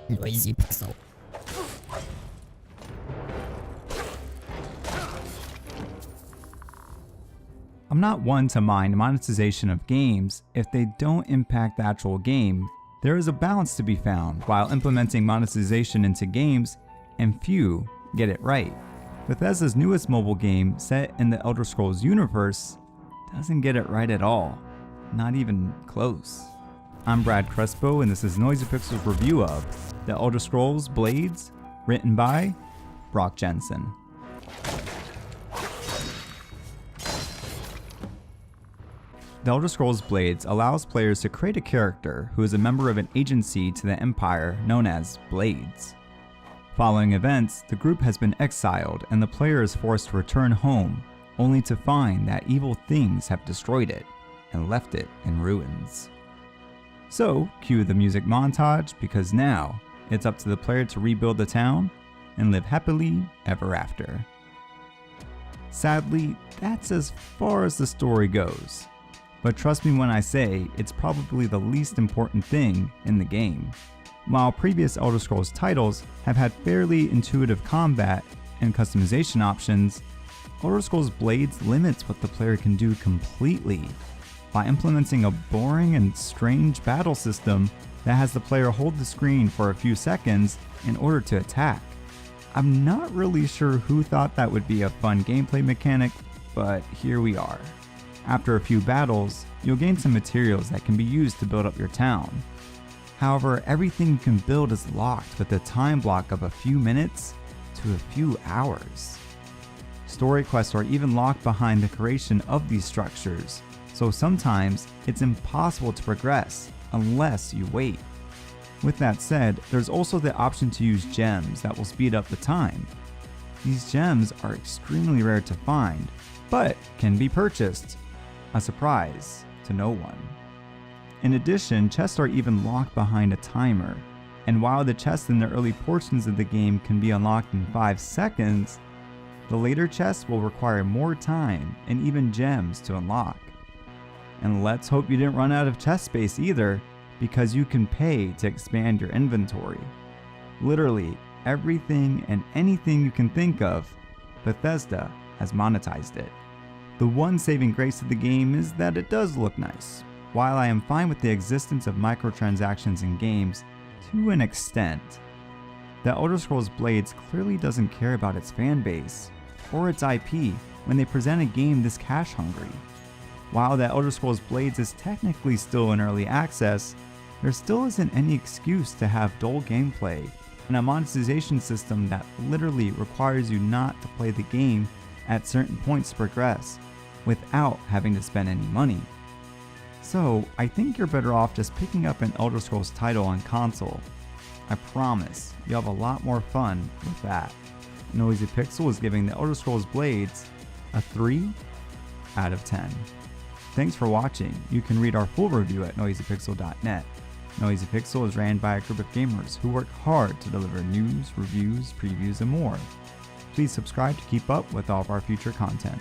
Noisy Pixel. I'm not one to mind monetization of games if they don't impact the actual game. There is a balance to be found while implementing monetization into games, and few get it right. Bethesda's newest mobile game, set in the Elder Scrolls universe, doesn't get it right at all. Not even close. I'm Brad Crespo, and this is Noisy Pixel's review of The Elder Scrolls Blades, written by Brock Jensen. The Elder Scrolls Blades allows players to create a character who is a member of an agency to the Empire known as Blades. Following events, the group has been exiled and the player is forced to return home, only to find that evil things have destroyed it and left it in ruins. So, cue the music montage, because now it's up to the player to rebuild the town and live happily ever after. Sadly, that's as far as the story goes. But trust me when I say it's probably the least important thing in the game. While previous Elder Scrolls titles have had fairly intuitive combat and customization options, Elder Scrolls Blades limits what the player can do completely by implementing a boring and strange battle system that has the player hold the screen for a few seconds in order to attack. I'm not really sure who thought that would be a fun gameplay mechanic, but here we are. After a few battles, you'll gain some materials that can be used to build up your town. However, everything you can build is locked with a time block of a few minutes to a few hours. Story quests are even locked behind the creation of these structures, so sometimes it's impossible to progress unless you wait. With that said, there's also the option to use gems that will speed up the time. These gems are extremely rare to find, but can be purchased. A surprise to no one. In addition, chests are even locked behind a timer, and while the chests in the early portions of the game can be unlocked in 5 seconds, the later chests will require more time and even gems to unlock. And let's hope you didn't run out of chest space either, because you can pay to expand your inventory. Literally everything and anything you can think of, Bethesda has monetized it. The one saving grace of the game is that it does look nice. While I am fine with the existence of microtransactions in games to an extent, the Elder Scrolls Blades clearly doesn't care about its fan base or its IP when they present a game this cash hungry. While the Elder Scrolls Blades is technically still in early access, there still isn't any excuse to have dull gameplay and a monetization system that literally requires you not to play the game at certain points to progress without having to spend any money. So I think you're better off just picking up an Elder Scrolls title on console. I promise you'll have a lot more fun with that. Noisy Pixel is giving the Elder Scrolls Blades a 3 out of 10. Thanks for watching. You can read our full review at noisypixel.net. Noisy Pixel is ran by a group of gamers who work hard to deliver news, reviews, previews, and more. Please subscribe to keep up with all of our future content.